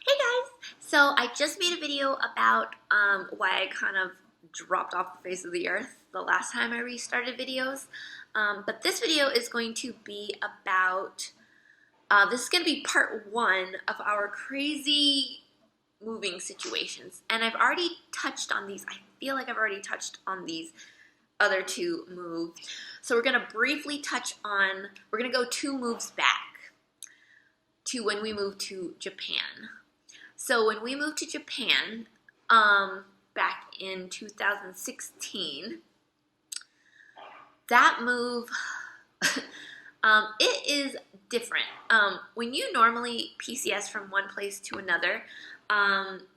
Hey guys! So I just made a video about why I kind of dropped off the face of the earth the last time I restarted videos. But this video is going to be about, this is going to be part one of our crazy moving situations. And I've already touched on these. I feel like I've already touched on these other two moves. So we're going to briefly touch on, we're going to go two moves back to when we moved to Japan. So when we moved to Japan back in 2016, that move, it is different. When you normally PCS from one place to another,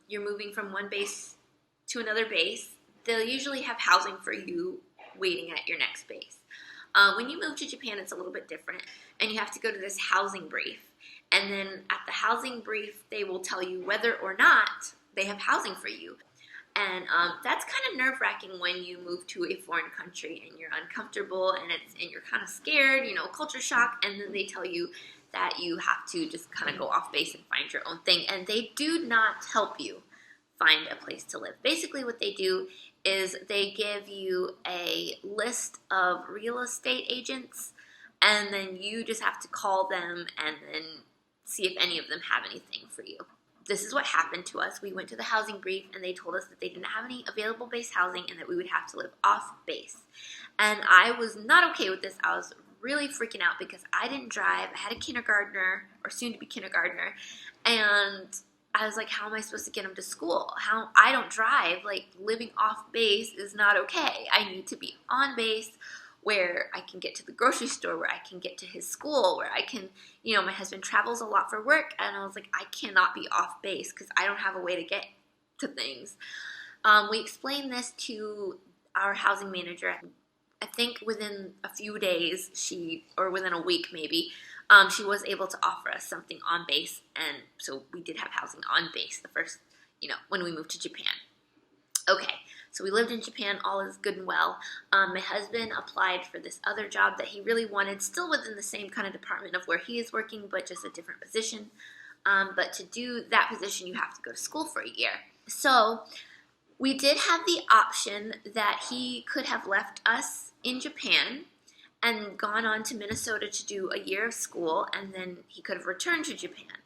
you're moving from one base to another base, they'll usually have housing for you waiting at your next base. When you move to Japan, it's a little bit different, and you have to go to this housing brief. And then at the housing brief, they will tell you whether or not they have housing for you. And that's kind of nerve-wracking when you move to a foreign country and you're uncomfortable and you're kind of scared, culture shock, and then they tell you that you have to just kind of go off base and find your own thing. And they do not help you find a place to live. Basically what they do is they give you a list of real estate agents, and then you just have to call them and then see if any of them have anything for you. This is what happened to us. We went to the housing brief and they told us that they didn't have any available base housing and that we would have to live off base. And I was not okay with this. I was really freaking out because I didn't drive. I had a kindergartner, or soon to be kindergartner, and I was like, how am I supposed to get him to school? I don't drive. Like, living off base is not okay. I need to be on base where I can get to the grocery store, where I can get to his school, where I can, my husband travels a lot for work, and I was like, I cannot be off base because I don't have a way to get to things. We explained this to our housing manager. I think within a few days, or within a week maybe, she was able to offer us something on base, and so we did have housing on base the first, when we moved to Japan. Okay, so we lived in Japan, all is good and well. My husband applied for this other job that he really wanted, still within the same kind of department of where he is working, but just a different position. But to do that position, you have to go to school for a year. So we did have the option that he could have left us in Japan and gone on to Minnesota to do a year of school, and then he could have returned to Japan.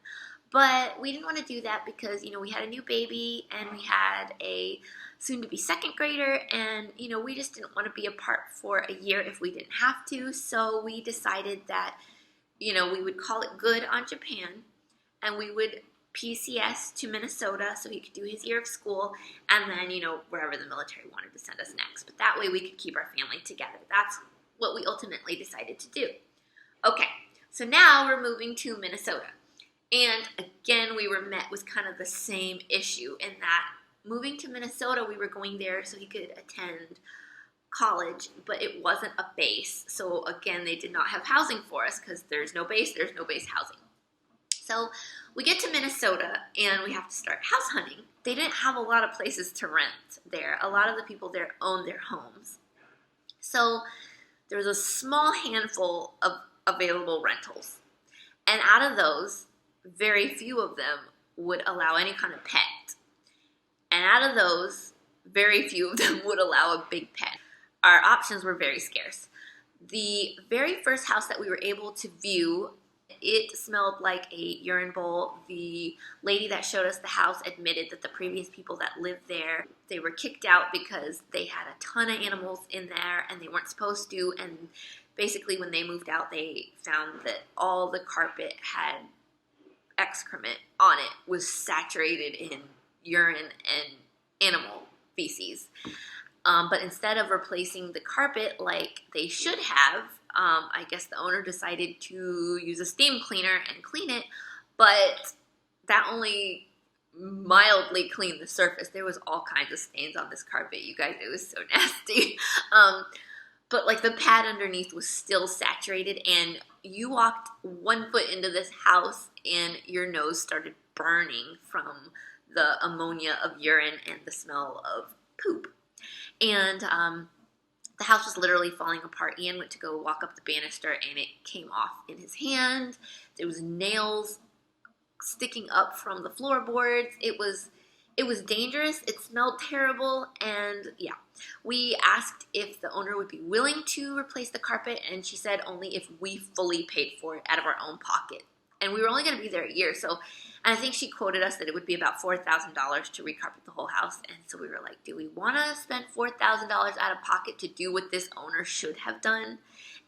But we didn't want to do that because, we had a new baby and we had a soon-to-be second grader, and, we just didn't want to be apart for a year if we didn't have to. So we decided that, we would call it good on Japan, and we would PCS to Minnesota so he could do his year of school, and then, wherever the military wanted to send us next. But that way we could keep our family together. That's what we ultimately decided to do. Okay, so now we're moving to Minnesota. And again, we were met with kind of the same issue in that moving to Minnesota, we were going there so he could attend college, but it wasn't a base. So again, they did not have housing for us because there's no base housing. So we get to Minnesota and we have to start house hunting. They didn't have a lot of places to rent there. A lot of the people there owned their homes. So there was a small handful of available rentals. And out of those, very few of them would allow any kind of pet. And out of those, very few of them would allow a big pet. Our options were very scarce. The very first house that we were able to view, it smelled like a urine bowl. The lady that showed us the house admitted that the previous people that lived there, they were kicked out because they had a ton of animals in there and they weren't supposed to. And basically when they moved out, they found that all the carpet had excrement on it, was saturated in urine and animal feces. But instead of replacing the carpet like they should have, I guess the owner decided to use a steam cleaner and clean it, but that only mildly cleaned the surface. There was all kinds of stains on this carpet, you guys. It was so nasty. But like the pad underneath was still saturated, and you walked 1 foot into this house and your nose started burning from the ammonia of urine and the smell of poop. And the house was literally falling apart. Ian went to go walk up the banister and it came off in his hand. There was nails sticking up from the floorboards. It was dangerous. It smelled terrible, and yeah. We asked if the owner would be willing to replace the carpet, and she said only if we fully paid for it out of our own pocket. And we were only going to be there a year, so and I think she quoted us that it would be about $4,000 to recarpet the whole house. And so we were like, do we want to spend $4,000 out of pocket to do what this owner should have done?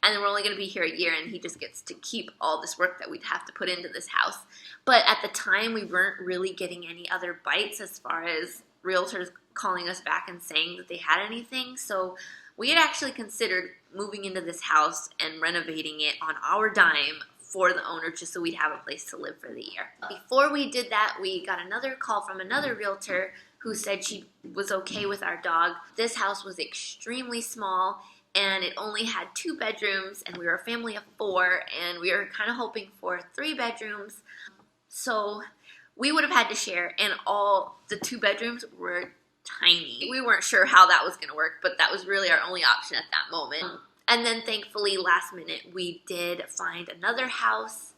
And then we're only going to be here a year, and he just gets to keep all this work that we'd have to put into this house. But at the time, we weren't really getting any other bites as far as realtors calling us back and saying that they had anything. So we had actually considered moving into this house and renovating it on our dime for the owner, just so we'd have a place to live for the year. Before we did that, we got another call from another realtor who said she was okay with our dog. This house was extremely small, and it only had 2 bedrooms, and we were a family of 4, and we were kind of hoping for 3 bedrooms. So we would have had to share, and all the 2 bedrooms were tiny. We weren't sure how that was going to work, but that was really our only option at that moment. And then thankfully, last minute, we did find another house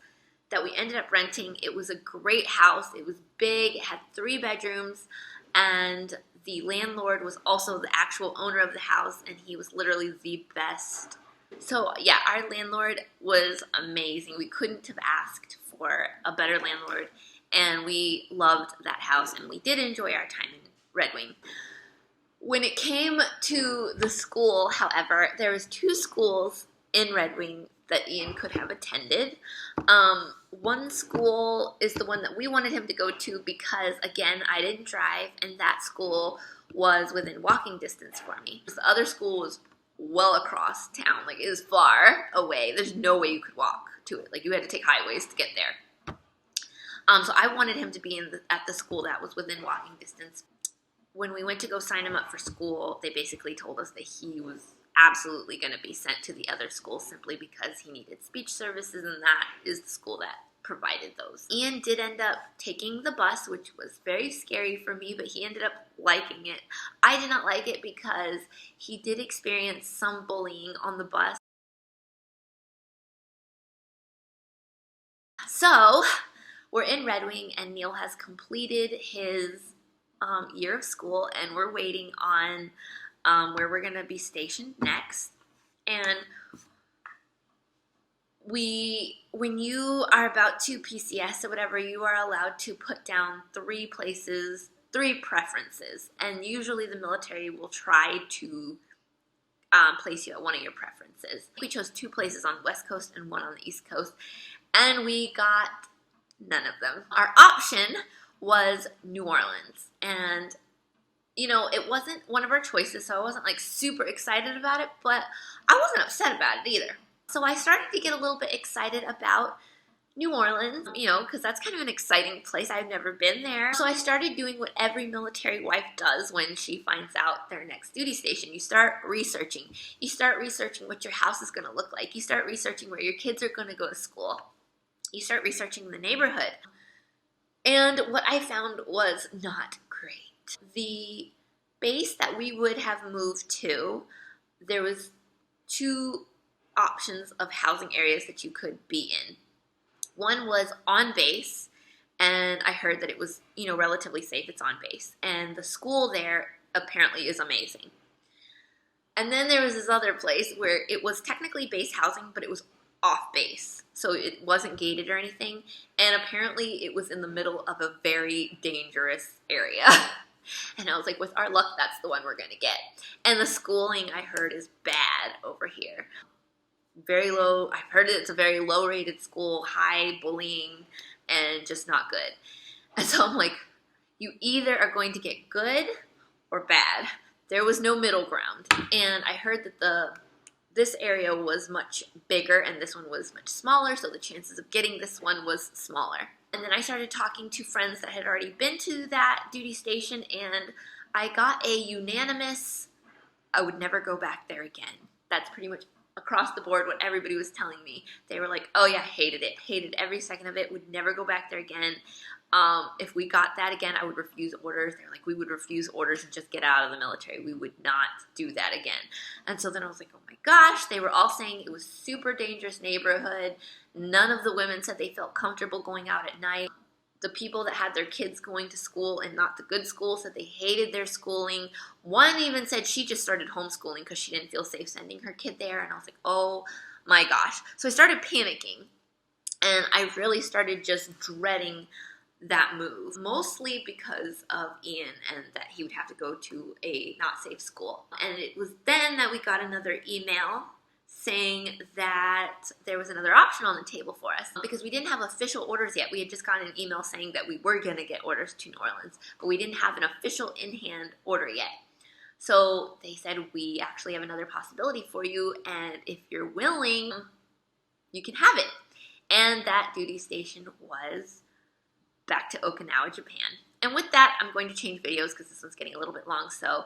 that we ended up renting. It was a great house. It was big. It had 3 bedrooms, and the landlord was also the actual owner of the house, and he was literally the best. So yeah, our landlord was amazing. We couldn't have asked for a better landlord, and we loved that house, and we did enjoy our time in Red Wing. When it came to the school, however, there was 2 schools in Red Wing that Ian could have attended. One school is the one that we wanted him to go to because, again, I didn't drive, and that school was within walking distance for me. The other school was well across town. Like, it was far away. There's no way you could walk to it. Like, you had to take highways to get there. So I wanted him to be at the school that was within walking distance. When we went to go sign him up for school, they basically told us that he was absolutely going to be sent to the other school simply because he needed speech services, and that is the school that provided those. Ian did end up taking the bus, which was very scary for me, but he ended up liking it. I did not like it because he did experience some bullying on the bus. So we're in Red Wing, and Neil has completed his year of school, and we're waiting on where we're going to be stationed next. And when you are about to PCS or whatever, you are allowed to put down 3 places, 3 preferences, and usually the military will try to place you at one of your preferences. We chose 2 places on the West Coast and 1 on the East Coast, and we got none of them. Our option was New Orleans, and you know, it wasn't one of our choices, so I wasn't like super excited about it, but I wasn't upset about it either. So I started to get a little bit excited about New Orleans, you know, because that's kind of an exciting place. I've never been there. So I started doing what every military wife does when she finds out their next duty station. You start researching. You start researching what your house is going to look like. You start researching where your kids are going to go to school. You start researching the neighborhood. And what I found was not great. The base that we would have moved to, there was 2 options of housing areas that you could be in. One was on base, and I heard that it was, you know, relatively safe. It's on base. And the school there apparently is amazing. And then there was this other place where it was technically base housing, but it was off base. So it wasn't gated or anything. And apparently it was in the middle of a very dangerous area. And I was like, with our luck, that's the one we're going to get. And the schooling, I heard, is bad over here. Very low. I've heard it's a very low-rated school, high bullying, and just not good. And so I'm like, you either are going to get good or bad. There was no middle ground. And I heard that this area was much bigger and this one was much smaller, so the chances of getting this one was smaller. And then I started talking to friends that had already been to that duty station, and I got a unanimous, I would never go back there again. That's pretty much across the board what everybody was telling me. They were like, oh yeah, hated it, hated every second of it, would never go back there again. If we got that again, I would refuse orders. They're like, we would refuse orders and just get out of the military. We would not do that again. And so then I was like, oh my gosh, they were all saying it was super dangerous neighborhood. None of the women said they felt comfortable going out at night. the people that had their kids going to school and not the good school said they hated their schooling. One even said she just started homeschooling because she didn't feel safe sending her kid there. And I was like, oh my gosh. So I started panicking. And I really started just dreading that move, mostly because of Ian and that he would have to go to a not safe school. And it was then that we got another email saying that there was another option on the table for us because we didn't have official orders yet. We had just gotten an email saying that we were going to get orders to New Orleans, but we didn't have an official in-hand order yet. So they said, we actually have another possibility for you, and if you're willing, you can have it. And that duty station was back to Okinawa, Japan. And with that, I'm going to change videos because this one's getting a little bit long, so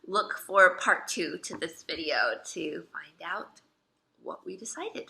look for part 2 to this video to find out what we decided.